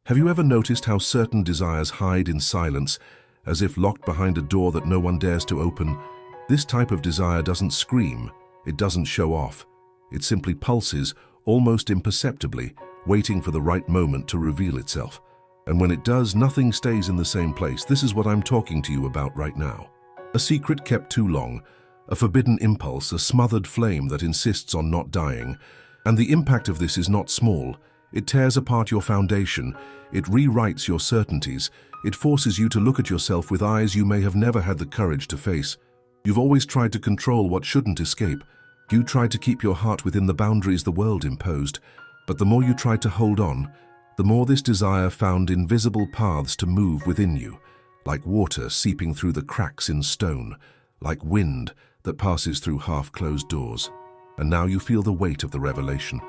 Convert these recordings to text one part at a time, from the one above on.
Have you ever noticed how certain desires hide in silence, as if locked behind a door that no one dares to open? This type of desire doesn't scream, it doesn't show off. It simply pulses, almost imperceptibly, waiting for the right moment to reveal itself. And when it does, nothing stays in the same place. This is what I'm talking to you about right now. A secret kept too long, a forbidden impulse, a smothered flame that insists on not dying. And the impact of this is not small. It tears apart your foundation, it rewrites your certainties, it forces you to look at yourself with eyes you may have never had the courage to face. You've always tried to control what shouldn't escape. You tried to keep your heart within the boundaries the world imposed. But the more you tried to hold on, the more this desire found invisible paths to move within you, like water seeping through the cracks in stone, like wind that passes through half-closed doors. And now you feel the weight of the revelation.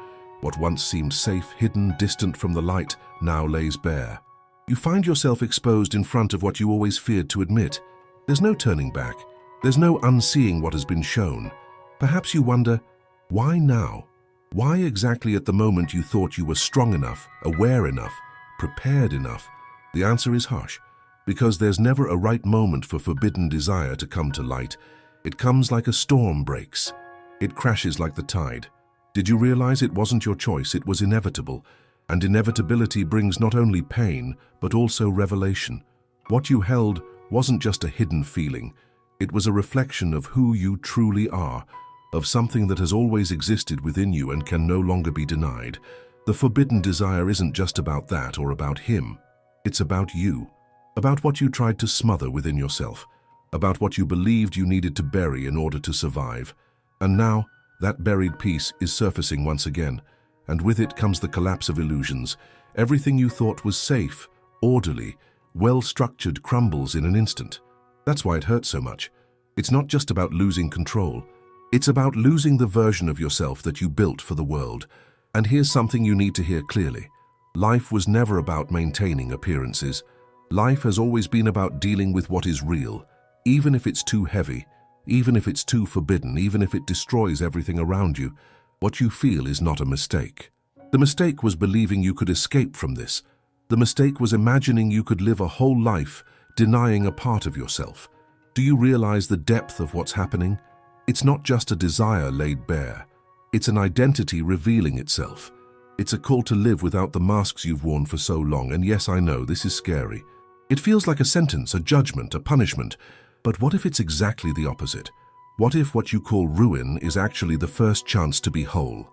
What once seemed safe, hidden, distant from the light, now lays bare. You find yourself exposed in front of what you always feared to admit. There's no turning back. There's no unseeing what has been shown. Perhaps you wonder, why now? Why exactly at the moment you thought you were strong enough, aware enough, prepared enough? The answer is harsh, because there's never a right moment for forbidden desire to come to light. It comes like a storm breaks. It crashes like the tide. Did you realize it wasn't your choice, it was inevitable? And inevitability brings not only pain, but also revelation. What you held wasn't just a hidden feeling. It was a reflection of who you truly are, of something that has always existed within you and can no longer be denied. The forbidden desire isn't just about that or about him. It's about you, about what you tried to smother within yourself, about what you believed you needed to bury in order to survive. And now, that buried piece is surfacing once again, and with it comes the collapse of illusions. Everything you thought was safe, orderly, well-structured crumbles in an instant. That's why it hurts so much. It's not just about losing control. It's about losing the version of yourself that you built for the world. And here's something you need to hear clearly. Life was never about maintaining appearances. Life has always been about dealing with what is real, even if it's too heavy, even if it's too forbidden, even if it destroys everything around you. What you feel is not a mistake. The mistake was believing you could escape from this. The mistake was imagining you could live a whole life denying a part of yourself. Do you realize the depth of what's happening? It's not just a desire laid bare. It's an identity revealing itself. It's a call to live without the masks you've worn for so long. And yes, I know, this is scary. It feels like a sentence, a judgment, a punishment. But what if it's exactly the opposite? What if what you call ruin is actually the first chance to be whole?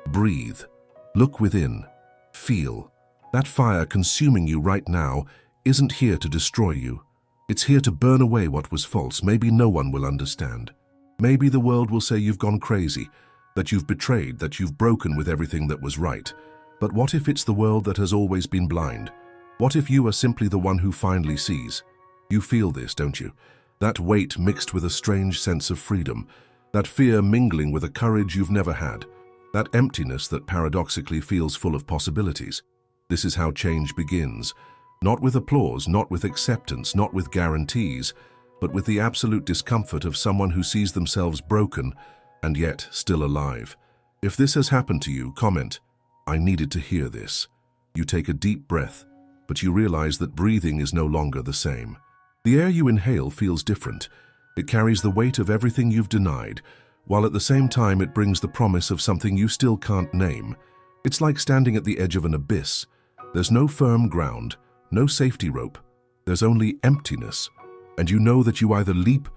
Breathe. Look within. Feel. That fire consuming you right now isn't here to destroy you. It's here to burn away what was false. Maybe no one will understand. Maybe the world will say you've gone crazy, that you've betrayed, that you've broken with everything that was right. But what if it's the world that has always been blind? What if you are simply the one who finally sees? You feel this, don't you? That weight mixed with a strange sense of freedom, that fear mingling with a courage you've never had, that emptiness that paradoxically feels full of possibilities. This is how change begins, not with applause, not with acceptance, not with guarantees, but with the absolute discomfort of someone who sees themselves broken and yet still alive. If this has happened to you, comment, "I needed to hear this." You take a deep breath, but you realize that breathing is no longer the same. The air you inhale feels different. It carries the weight of everything you've denied, while at the same time it brings the promise of something you still can't name. It's like standing at the edge of an abyss. There's no firm ground, no safety rope. There's only emptiness. And you know that you either leap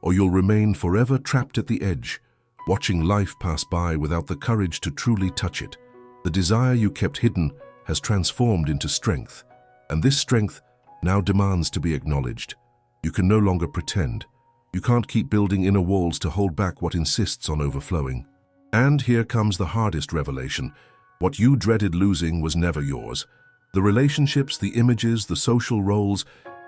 or you'll remain forever trapped at the edge, watching life pass by without the courage to truly touch it. The desire you kept hidden has transformed into strength, and this strength now demands to be acknowledged. You can no longer pretend. You can't keep building inner walls to hold back what insists on overflowing. And here comes the hardest revelation. What you dreaded losing was never yours. The relationships, the images, the social roles,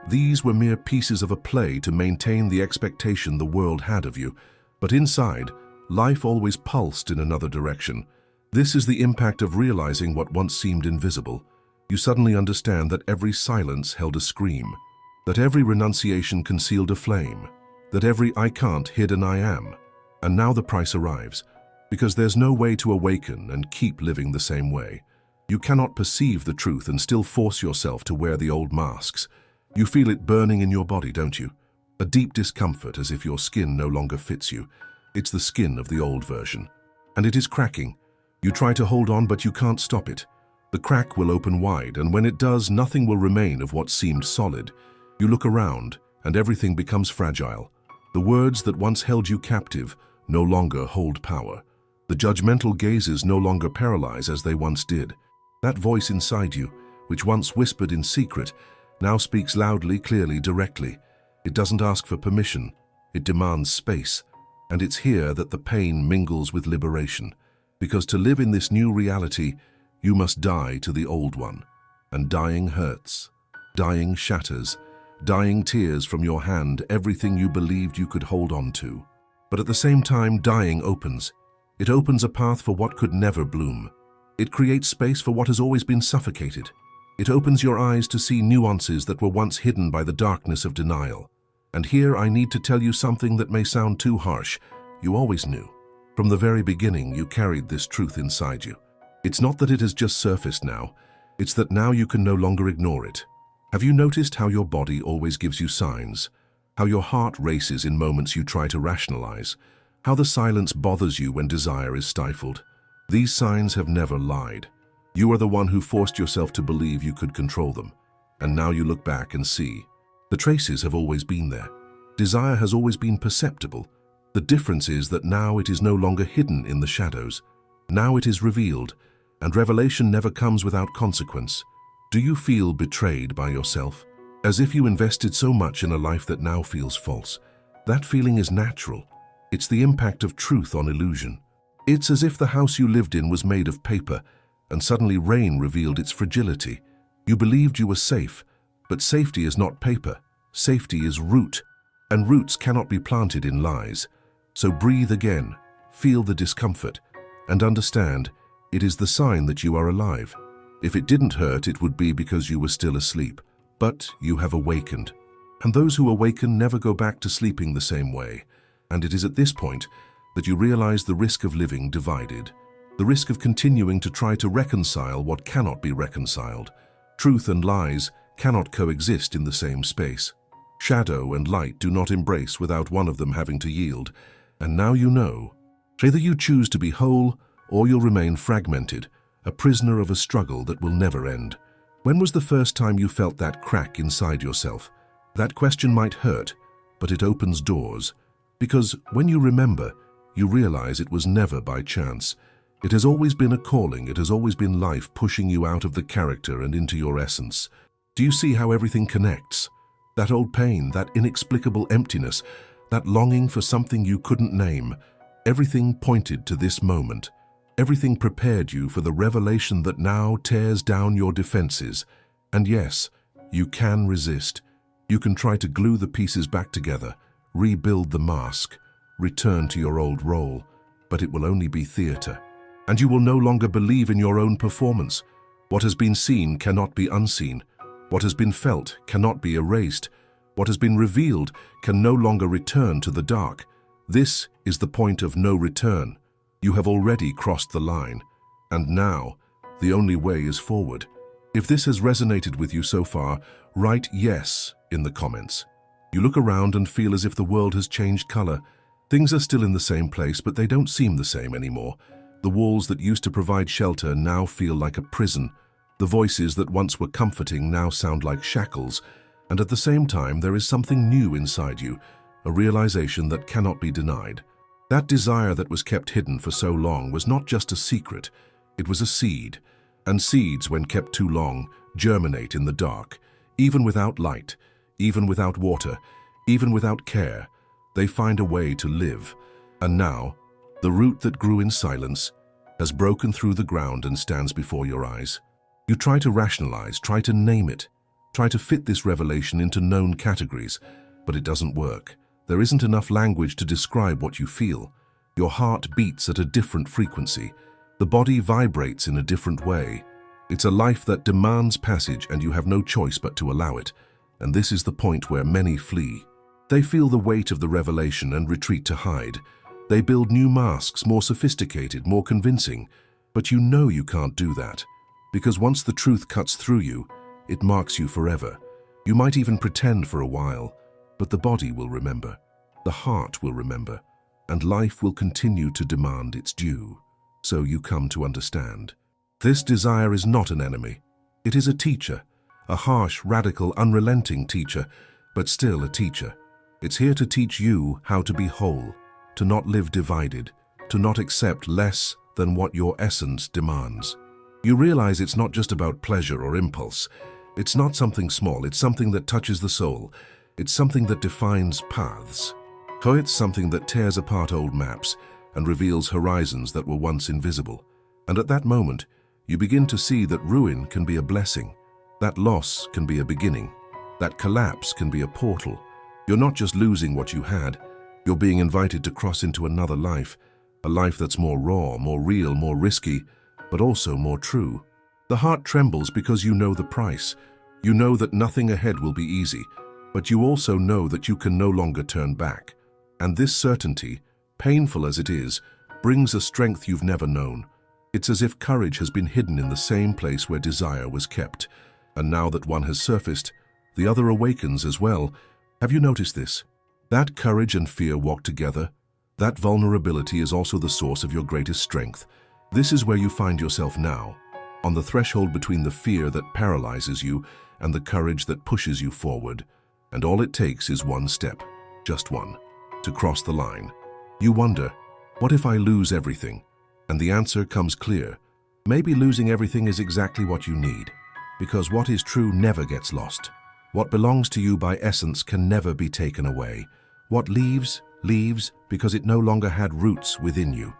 these were mere pieces of a play to maintain the expectation the world had of you. But inside, life always pulsed in another direction. This is the impact of realizing what once seemed invisible. You suddenly understand that every silence held a scream, that every renunciation concealed a flame, that every "I can't" hid an "I am." And now the price arrives, because there's no way to awaken and keep living the same way. You cannot perceive the truth and still force yourself to wear the old masks. You feel it burning in your body, don't you? A deep discomfort, as if your skin no longer fits you. It's the skin of the old version. And it is cracking. You try to hold on, but you can't stop it. The crack will open wide, and when it does, nothing will remain of what seemed solid. You look around, and everything becomes fragile. The words that once held you captive no longer hold power. The judgmental gazes no longer paralyze as they once did. That voice inside you, which once whispered in secret, now speaks loudly, clearly, directly. It doesn't ask for permission. It demands space. And it's here that the pain mingles with liberation. Because to live in this new reality, you must die to the old one. And dying hurts. Dying shatters. Dying tears from your hand everything you believed you could hold on to. But at the same time, dying opens. It opens a path for what could never bloom. It creates space for what has always been suffocated. It opens your eyes to see nuances that were once hidden by the darkness of denial. And here I need to tell you something that may sound too harsh. You always knew. From the very beginning, you carried this truth inside you. It's not that it has just surfaced now. It's that now you can no longer ignore it. Have you noticed how your body always gives you signs? How your heart races in moments you try to rationalize? How the silence bothers you when desire is stifled? These signs have never lied. You are the one who forced yourself to believe you could control them. And now you look back and see. The traces have always been there. Desire has always been perceptible. The difference is that now it is no longer hidden in the shadows. Now it is revealed, and revelation never comes without consequence. Do you feel betrayed by yourself? As if you invested so much in a life that now feels false. That feeling is natural. It's the impact of truth on illusion. It's as if the house you lived in was made of paper, and suddenly rain revealed its fragility. You believed you were safe, but safety is not paper. Safety is root, and roots cannot be planted in lies. So breathe again, feel the discomfort, and understand it is the sign that you are alive. If it didn't hurt, it would be because you were still asleep. But you have awakened. And those who awaken never go back to sleeping the same way. And it is at this point that you realize the risk of living divided. The risk of continuing to try to reconcile what cannot be reconciled. Truth and lies cannot coexist in the same space. Shadow and light do not embrace without one of them having to yield. And now you know. Either you choose to be whole, or you'll remain fragmented, a prisoner of a struggle that will never end. When was the first time you felt that crack inside yourself? That question might hurt, but it opens doors. Because when you remember, you realize it was never by chance. It has always been a calling, it has always been life pushing you out of the character and into your essence. Do you see how everything connects? That old pain, that inexplicable emptiness, that longing for something you couldn't name, everything pointed to this moment. Everything prepared you for the revelation that now tears down your defenses. And yes, you can resist. You can try to glue the pieces back together, rebuild the mask, return to your old role, but it will only be theater. And you will no longer believe in your own performance. What has been seen cannot be unseen. What has been felt cannot be erased. What has been revealed can no longer return to the dark. This is the point of no return. You have already crossed the line. And now, the only way is forward. If this has resonated with you so far, write yes in the comments. You look around and feel as if the world has changed color. Things are still in the same place, but they don't seem the same anymore. The walls that used to provide shelter now feel like a prison. The voices that once were comforting now sound like shackles. And at the same time, there is something new inside you, a realization that cannot be denied. That desire that was kept hidden for so long was not just a secret, it was a seed. And seeds, when kept too long, germinate in the dark. Even without light, even without water, even without care, they find a way to live. And now, the root that grew in silence has broken through the ground and stands before your eyes. You try to rationalize, try to name it, try to fit this revelation into known categories, but it doesn't work. There isn't enough language to describe what you feel. Your heart beats at a different frequency. The body vibrates in a different way. It's a life that demands passage, and you have no choice but to allow it. And this is the point where many flee. They feel the weight of the revelation and retreat to hide. They build new masks, more sophisticated, more convincing. But you know you can't do that. Because once the truth cuts through you, it marks you forever. You might even pretend for a while, but the body will remember, the heart will remember, and life will continue to demand its due. So you come to understand. This desire is not an enemy. It is a teacher, a harsh, radical, unrelenting teacher, but still a teacher. It's here to teach you how to be whole, to not live divided, to not accept less than what your essence demands. You realize it's not just about pleasure or impulse. It's not something small, it's something that touches the soul. It's something that defines paths. It's something that tears apart old maps and reveals horizons that were once invisible. And at that moment, you begin to see that ruin can be a blessing, that loss can be a beginning, that collapse can be a portal. You're not just losing what you had, you're being invited to cross into another life, a life that's more raw, more real, more risky, but also more true. The heart trembles because you know the price. You know that nothing ahead will be easy, but you also know that you can no longer turn back. And this certainty, painful as it is, brings a strength you've never known. It's as if courage has been hidden in the same place where desire was kept. And now that one has surfaced, the other awakens as well. Have you noticed this? That courage and fear walk together. That vulnerability is also the source of your greatest strength. This is where you find yourself now, on the threshold between the fear that paralyzes you and the courage that pushes you forward. And all it takes is one step, just one, to cross the line. You wonder, what if I lose everything? And the answer comes clear. Maybe losing everything is exactly what you need, because what is true never gets lost. What belongs to you by essence can never be taken away. What leaves, leaves because it no longer had roots within you.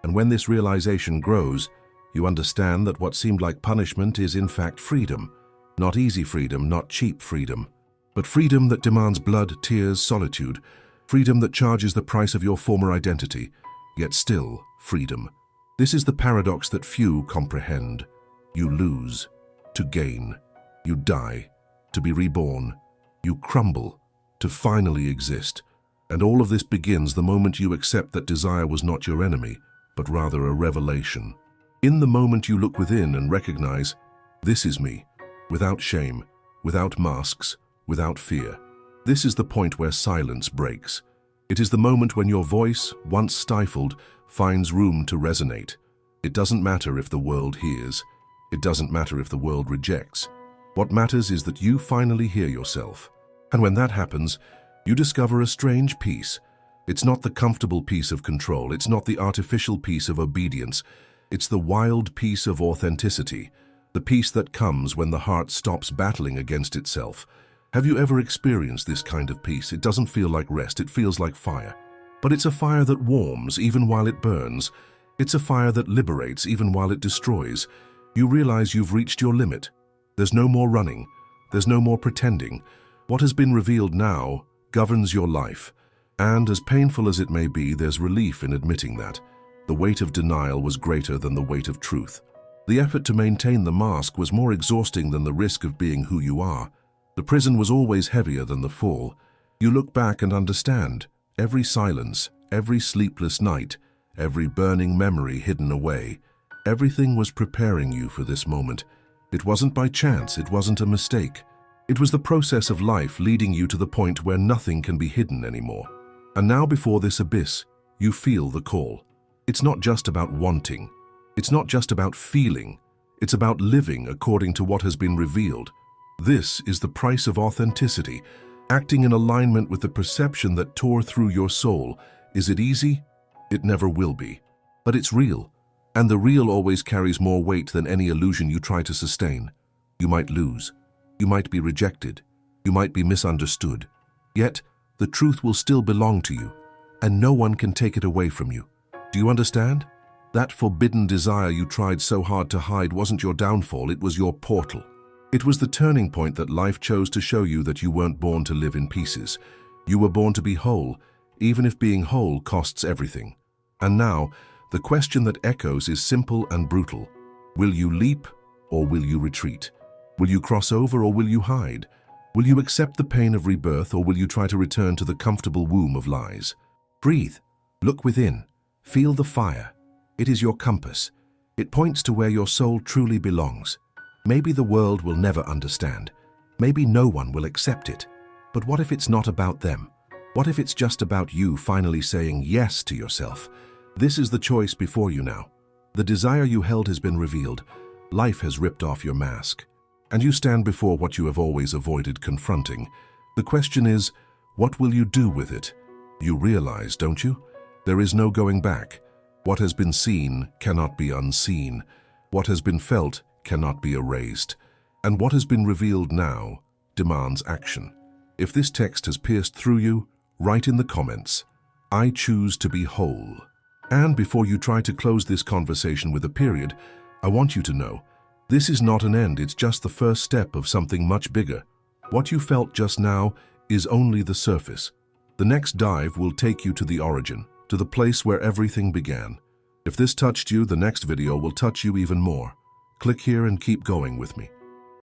And when this realization grows, you understand that what seemed like punishment is in fact freedom. Not easy freedom, not cheap freedom, but freedom that demands blood, tears, solitude. Freedom that charges the price of your former identity, yet still freedom. This is the paradox that few comprehend. You lose to gain. You die to be reborn. You crumble to finally exist. And all of this begins the moment you accept that desire was not your enemy, but rather a revelation. In the moment you look within and recognize, this is me, without shame, without masks, without fear. This is the point where silence breaks. It is the moment when your voice, once stifled, finds room to resonate. It doesn't matter if the world hears. It doesn't matter if the world rejects. What matters is that you finally hear yourself. And when that happens, you discover a strange peace. It's not the comfortable peace of control. It's not the artificial peace of obedience. It's the wild peace of authenticity, the peace that comes when the heart stops battling against itself. Have you ever experienced this kind of peace? It doesn't feel like rest, it feels like fire. But it's a fire that warms even while it burns. It's a fire that liberates even while it destroys. You realize you've reached your limit. There's no more running. There's no more pretending. What has been revealed now governs your life. And as painful as it may be, there's relief in admitting that. The weight of denial was greater than the weight of truth. The effort to maintain the mask was more exhausting than the risk of being who you are. The prison was always heavier than the fall. You look back and understand. Every silence, every sleepless night, every burning memory hidden away. Everything was preparing you for this moment. It wasn't by chance, it wasn't a mistake. It was the process of life leading you to the point where nothing can be hidden anymore. And now before this abyss, you feel the call. It's not just about wanting. It's not just about feeling. It's about living according to what has been revealed. This is the price of authenticity, acting in alignment with the perception that tore through your soul. Is it easy? It never will be. But it's real, and the real always carries more weight than any illusion you try to sustain. You might lose. You might be rejected. You might be misunderstood. Yet, the truth will still belong to you, and no one can take it away from you. Do you understand? That forbidden desire you tried so hard to hide wasn't your downfall, it was your portal. It was the turning point that life chose to show you that you weren't born to live in pieces. You were born to be whole, even if being whole costs everything. And now, the question that echoes is simple and brutal. Will you leap or will you retreat? Will you cross over or will you hide? Will you accept the pain of rebirth or will you try to return to the comfortable womb of lies? Breathe. Look within. Feel the fire. It is your compass. It points to where your soul truly belongs. Maybe the world will never understand. Maybe no one will accept it. But what if it's not about them? What if it's just about you finally saying yes to yourself? This is the choice before you now. The desire you held has been revealed. Life has ripped off your mask. And you stand before what you have always avoided confronting. The question is, what will you do with it? You realize, don't you? There is no going back. What has been seen cannot be unseen. What has been felt cannot be erased. And what has been revealed now demands action. If this text has pierced through you, write in the comments, "I choose to be whole." And before you try to close this conversation with a period, I want you to know, this is not an end, it's just the first step of something much bigger. What you felt just now is only the surface. The next dive will take you to the origin, to the place where everything began. If this touched you, the next video will touch you even more. Click here and keep going with me.